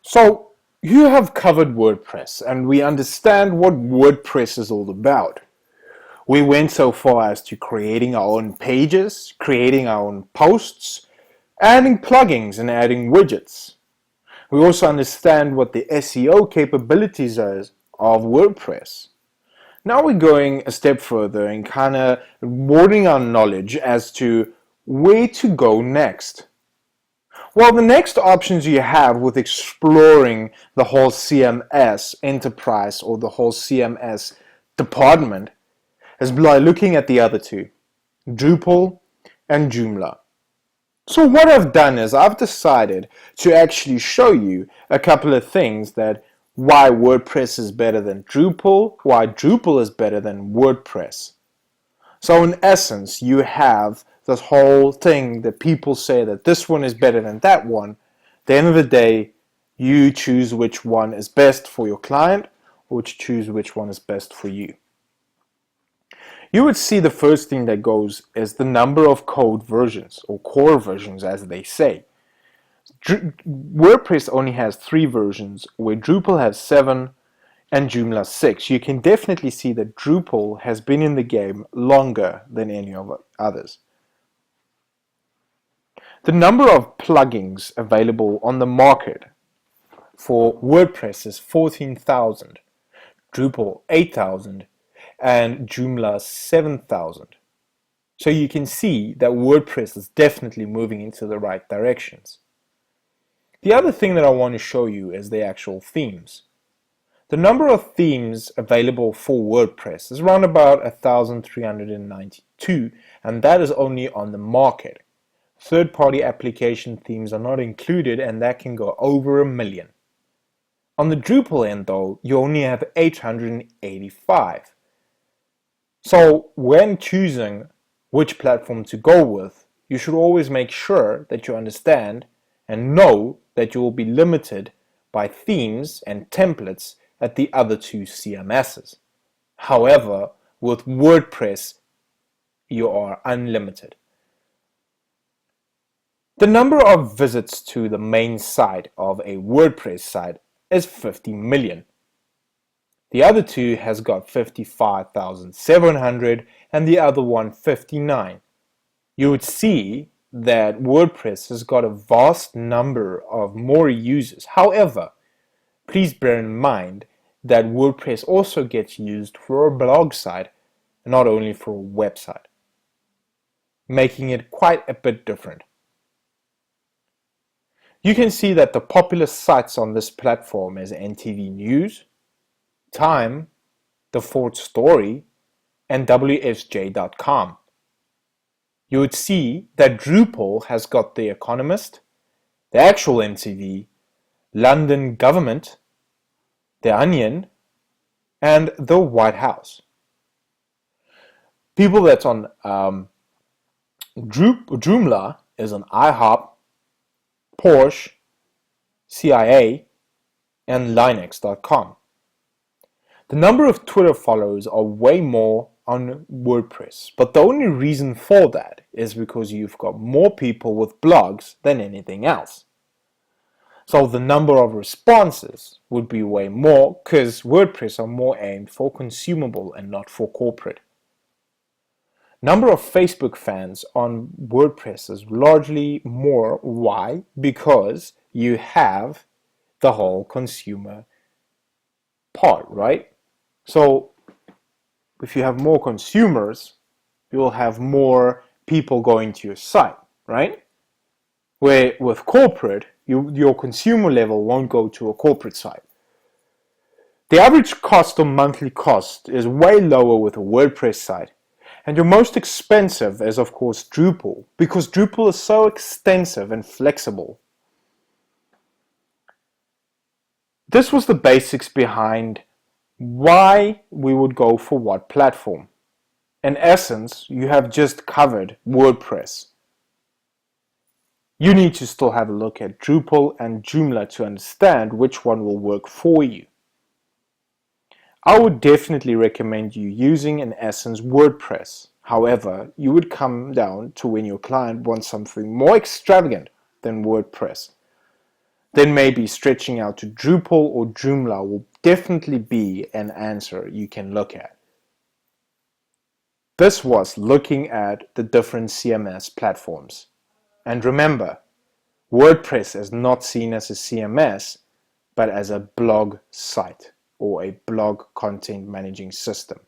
So you have covered WordPress and we understand what WordPress is all about. We went so far as to creating our own pages, creating our own posts, adding plugins and adding widgets. We also understand what the SEO capabilities are of WordPress. Now we're going a step further and kind of broadening our knowledge as to where to go next. Well, the next options you have with exploring the whole CMS enterprise or the whole CMS department is by looking at the other two, Drupal and Joomla. So what I've done is I've decided to actually show you a couple of things that why WordPress is better than Drupal, why Drupal is better than WordPress. So in essence, you have this whole thing that people say that this one is better than that one. At the end of the day, you choose which one is best for your client or choose which one is best for you. You would see the first thing that goes is the number of code versions or core versions as they say. WordPress only has 3 versions where Drupal has 7 and Joomla 6. You can definitely see that Drupal has been in the game longer than any of the others. The number of plugins available on the market for WordPress is 14,000, Drupal 8,000, and Joomla 7,000. So you can see that WordPress is definitely moving into the right directions. The other thing that I want to show you is the actual themes. The number of themes available for WordPress is around about 1,392, and that is only on the market. Third-party application themes are not included, and that can go over 1 million. On the Drupal end though, you only have 885. So when choosing which platform to go with, you should always make sure that you understand and know that you will be limited by themes and templates at the other two CMSs. However, with WordPress, you are unlimited. The number of visits to the main site of a WordPress site is 50 million. The other two has got 55,700 and the other one 59. You would see that WordPress has got a vast number of more users. However, please bear in mind that WordPress also gets used for a blog site, not only for a website, making it quite a bit different. You can see that the popular sites on this platform is NTV News, Time, The Ford Story, and WSJ.com. You would see that Drupal has got The Economist, The Actual NTV, London Government, The Onion, and The White House. People that's on Joomla is on IHOP, Porsche, CIA, and Linux.com. The number of Twitter followers are way more on WordPress, but the only reason for that is because you've got more people with blogs than anything else. So the number of responses would be way more because WordPress are more aimed for consumable and not for corporate. Number of Facebook fans on WordPress is largely more. Why? Because you have the whole consumer part, right? So if you have more consumers, you will have more people going to your site, right? Where with corporate, your consumer level won't go to a corporate site. The average cost or monthly cost is way lower with a WordPress site. And your most expensive is of course Drupal, because Drupal is so extensive and flexible. This was the basics behind why we would go for what platform. In essence, you have just covered WordPress. You need to still have a look at Drupal and Joomla to understand which one will work for you. I would definitely recommend you using, in essence, WordPress. However, you would come down to when your client wants something more extravagant than WordPress. then maybe stretching out to Drupal or Joomla will definitely be an answer you can look at. This was looking at the different CMS platforms. And remember, WordPress is not seen as a CMS, but as a blog site or a blog content managing system.